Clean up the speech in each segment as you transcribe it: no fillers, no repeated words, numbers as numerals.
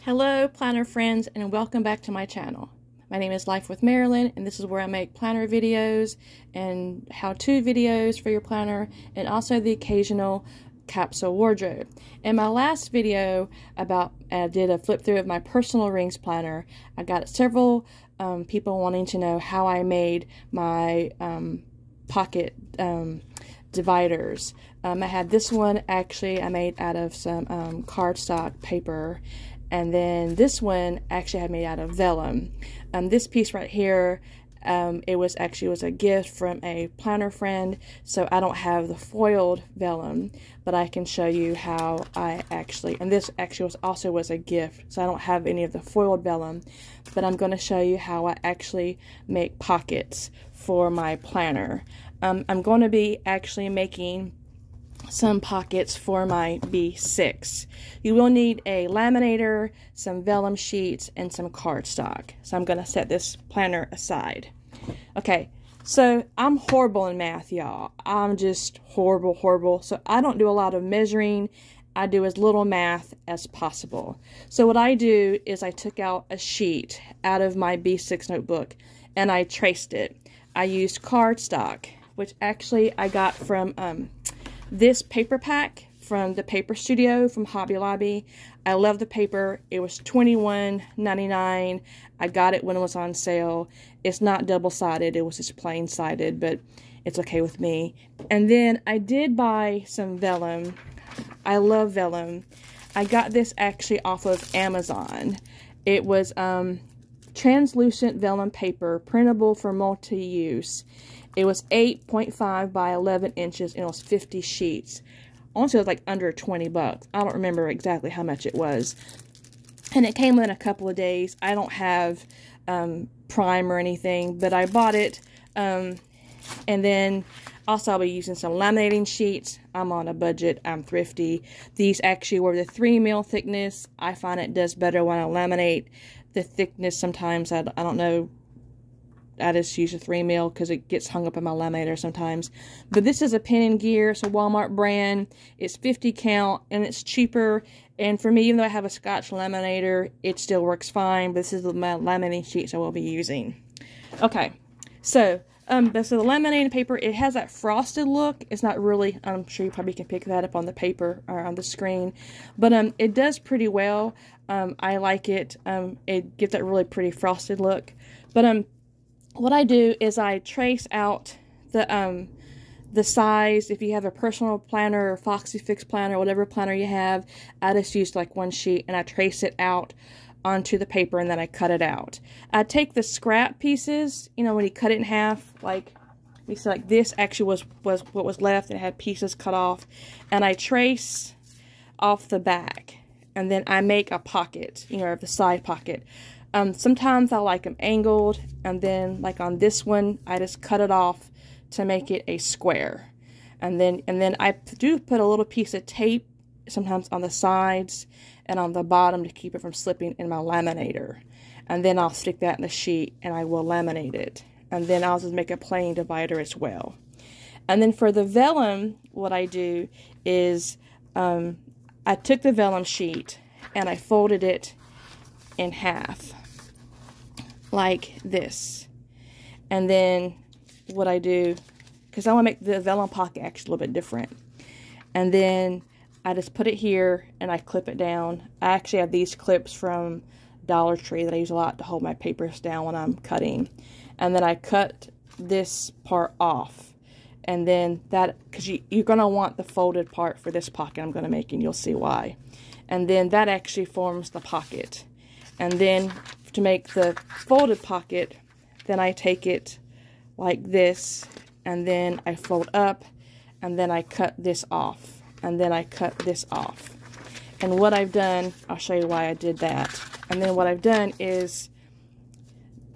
Hello planner friends, and welcome back to my channel. My name is Life with Marilyn, and this is where I make planner videos and how-to videos for your planner, and also the occasional capsule wardrobe. In my last video I did a flip through of my personal rings planner. I got several people wanting to know how I made my pocket dividers. I had this one actually I made out of some cardstock paper. And then this one actually I had made out of vellum. This piece right here, it was a gift from a planner friend, so I don't have the foiled vellum, but I can show you how I actually, and this actually was a gift, so I don't have any of the foiled vellum, but I'm going to show you how I actually make pockets for my planner. I'm going to be actually making some pockets for my B6. You will need a laminator, some vellum sheets, and some cardstock. So I'm going to set this planner aside. Okay, so I'm horrible in math, y'all. I'm just horrible. So I don't do a lot of measuring. I do as little math as possible. So what I do is I took out a sheet out of my B6 notebook and I traced it. I used cardstock, which actually I got from this paper pack from the Paper Studio from Hobby Lobby. I love the paper. It was $21.99. I got it when it was on sale. It's not double-sided. It was just plain-sided, but it's okay with me. And then I did buy some vellum. I love vellum. I got this actually off of Amazon. It was translucent vellum paper, printable for multi-use. It was 8.5 by 11 inches, and it was 50 sheets. Honestly, it was like under 20 bucks. I don't remember exactly how much it was. And it came in a couple of days. I don't have Prime or anything, but I bought it. And then also I'll be using some laminating sheets. I'm on a budget. I'm thrifty. These actually were the 3 mil thickness. I find it does better when I laminate. The thickness sometimes, I don't know. I just use a 3 mil because it gets hung up in my laminator sometimes. But this is a Pen & Gear. It's a Walmart brand. It's 50 count and it's cheaper. And for me, even though I have a Scotch laminator, it still works fine. But this is my laminating sheets I will be using. Okay, so the laminating paper, it has that frosted look. It's not really, I'm sure you probably can pick that up on the paper or on the screen. But it does pretty well. I like it. It gives that really pretty frosted look. But what I do is I trace out the size. If you have a personal planner or Foxy Fix planner, whatever planner you have, I just use like one sheet and I trace it out onto the paper and then I cut it out. I take the scrap pieces, you know, when you cut it in half, like we said, like this actually was what was left. It had pieces cut off, and I trace off the back, and then I make a pocket, you know, the side pocket. Sometimes I like them angled, and then like on this one, I just cut it off to make it a square. And then I do put a little piece of tape sometimes on the sides and on the bottom to keep it from slipping in my laminator. And then I'll stick that in the sheet and I will laminate it. And then I'll just make a plain divider as well. And then for the vellum, what I do is I took the vellum sheet and I folded it in half, like this. And then what I do, because I want to make the vellum pocket actually a little bit different, and then I just put it here and I clip it down. I actually have these clips from Dollar Tree that I use a lot to hold my papers down when I'm cutting. And then I cut this part off, and then that, because you're going to want the folded part for this pocket I'm going to make, and you'll see why. And then that actually forms the pocket. And then to make the folded pocket, then I take it like this, and then I fold up, and then I cut this off, and then I cut this off. And what I've done, I'll show you why I did that. And then what I've done is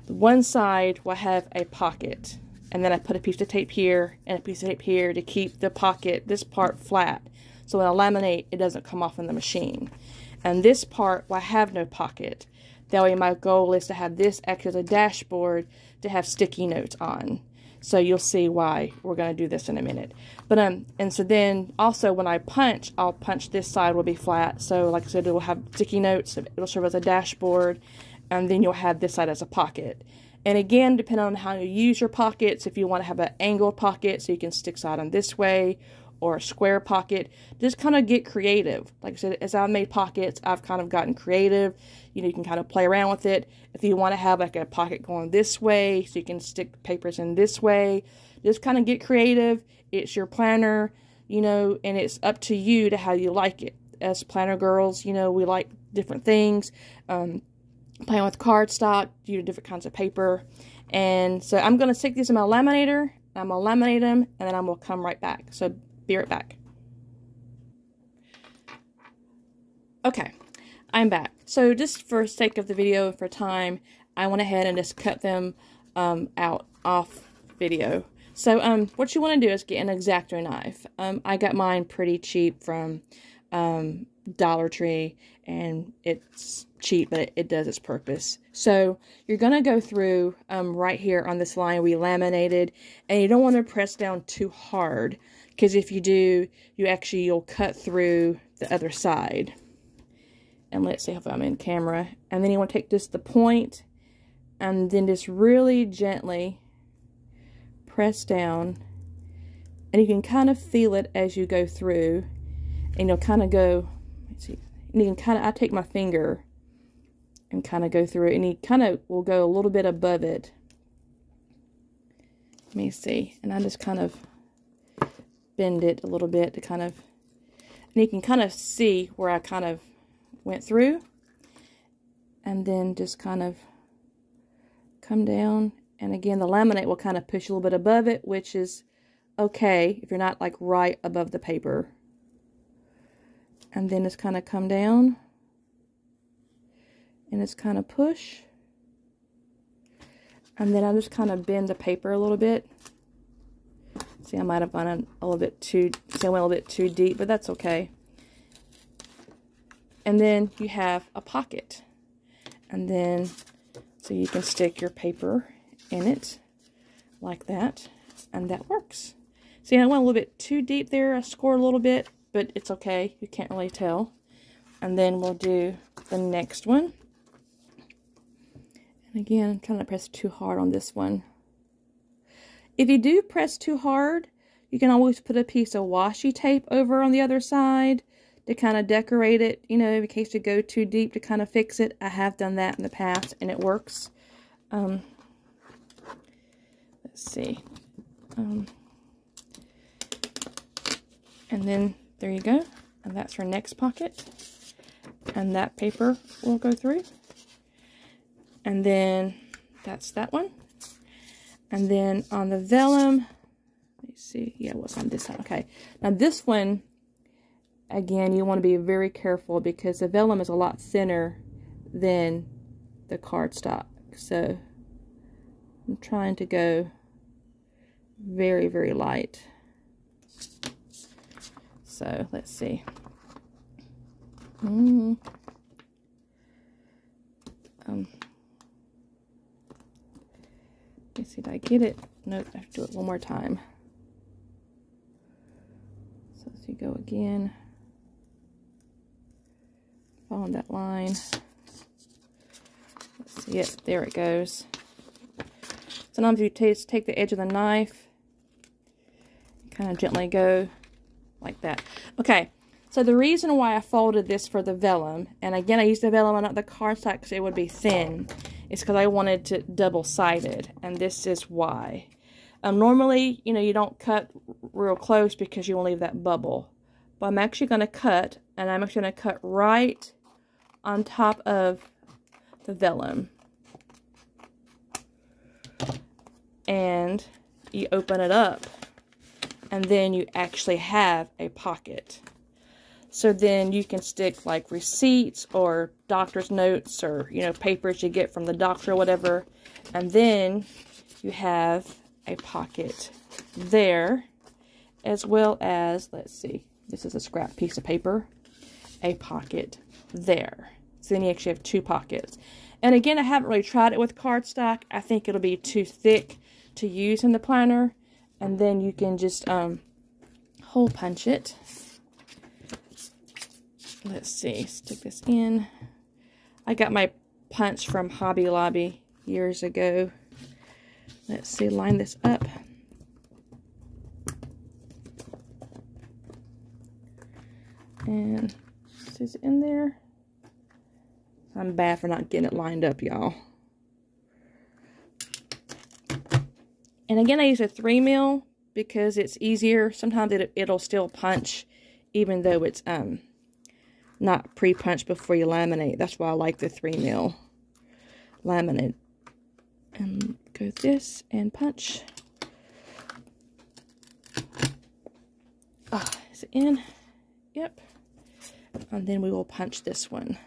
one side will have a pocket, and then I put a piece of tape here and a piece of tape here to keep the pocket, this part, flat. So when I laminate, it doesn't come off in the machine. And this part will have no pocket. That way my goal is to have this act as a dashboard to have sticky notes on. So you'll see why we're going to do this in a minute. But and so then also when I punch, I'll punch this side will be flat. So like I said, it will have sticky notes. It'll serve as a dashboard, and then you'll have this side as a pocket. And again, depending on how you use your pockets, if you want to have an angled pocket so you can stick side on this way, or a square pocket, just kind of get creative. Like I said, as I've made pockets, I've kind of gotten creative. You know, you can kind of play around with it. If you want to have like a pocket going this way, so you can stick papers in this way, just kind of get creative. It's your planner, you know, and it's up to you to how you like it. As planner girls, you know, we like different things. Playing with cardstock, do different kinds of paper. And so I'm going to stick these in my laminator. I'm going to laminate them, and then I'm going to come right back. So be right back. Okay, I'm back. So just for sake of the video and for time, I went ahead and just cut them off video. So what you want to do is get an X-Acto knife. I got mine pretty cheap from Dollar Tree, and it's cheap, but it does its purpose. So you're going to go through right here on this line we laminated, and you don't want to press down too hard, because if you do, you'll cut through the other side. And let's see if I'm in camera. And then you want to take just the point, and then just really gently press down, and you can kind of feel it as you go through, and you'll kind of go, let's see, and you can kind of, I take my finger and kind of go through it, and you kind of will go a little bit above it. Let me see, and I just kind of bend it a little bit to kind of, and you can kind of see where I kind of went through, and then just kind of come down. And again, the laminate will kind of push a little bit above it, which is okay if you're not like right above the paper. And then just kind of come down, and it's kind of push, and then I just kind of bend the paper a little bit. See, I might have gone a little bit too, I went a little bit too deep, but that's okay. And then you have a pocket, and then so you can stick your paper in it like that, and that works. See, I went a little bit too deep there. I scored a little bit, but it's okay. You can't really tell. And then we'll do the next one. And again, I'm trying to press too hard on this one. If you do press too hard, you can always put a piece of washi tape over on the other side to kind of decorate it, you know, in case you go too deep to kind of fix it. I have done that in the past, and it works. Let's see. And then there you go. And that's our next pocket. And that paper will go through. And then that's that one. And then on the vellum, let me see. Yeah, what's on this side? Okay. Now this one, again, you want to be very careful because the vellum is a lot thinner than the cardstock. So I'm trying to go very, very light. So let's see. Let's see, did I get it? Nope, I have to do it one more time. So let's see, go again. Follow that line. Let's see it. There it goes. Sometimes you take the edge of the knife, kind of gently go like that. Okay, so the reason why I folded this for the vellum, and again I used the vellum and not the cardstock because it would be thin, is because I wanted it double-sided, and this is why. Normally, you know, you don't cut real close because you want to leave that bubble. But I'm actually going to cut, and I'm actually going to cut right on top of the vellum. And you open it up, and then you actually have a pocket. So then you can stick like receipts or doctor's notes or, you know, papers you get from the doctor or whatever. And then you have a pocket there, as well as, let's see, this is a scrap piece of paper, a pocket there. So then you actually have two pockets. And again, I haven't really tried it with cardstock. I think it'll be too thick to use in the planner, and then you can just hole punch it. Let's see, stick this in. I got my punch from Hobby Lobby years ago. Let's see, line this up. And this is in there. I'm bad for not getting it lined up, y'all. And again, I use a 3mm because it's easier. Sometimes it'll still punch even though it's not pre-punched before you laminate. That's why I like the 3mm laminate. And go this and punch. Is it in? Yep. And then we will punch this one.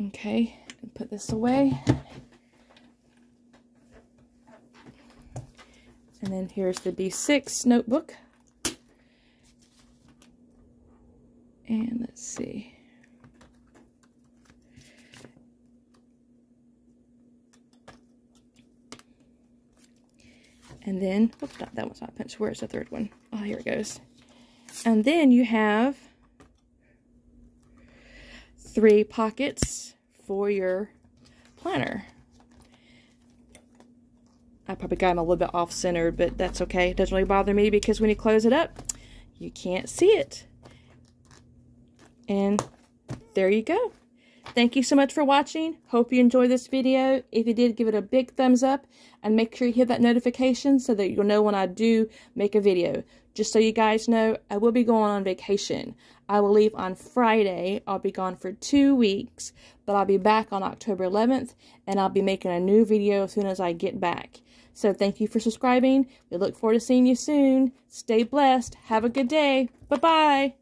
Okay, and put this away. And then here's the B6 notebook. And let's see. And then, oops, that one's not pinched. Where's the third one? Oh, here it goes. And then you have 3 pockets for your planner. I probably got them a little bit off-centered, but that's okay. It doesn't really bother me because when you close it up, you can't see it. And there you go. Thank you so much for watching. Hope you enjoyed this video. If you did, give it a big thumbs up and make sure you hit that notification so that you'll know when I do make a video. Just so you guys know, I will be going on vacation. I will leave on Friday. I'll be gone for 2 weeks, but I'll be back on October 11th, and I'll be making a new video as soon as I get back. So thank you for subscribing. We look forward to seeing you soon. Stay blessed. Have a good day. Bye-bye.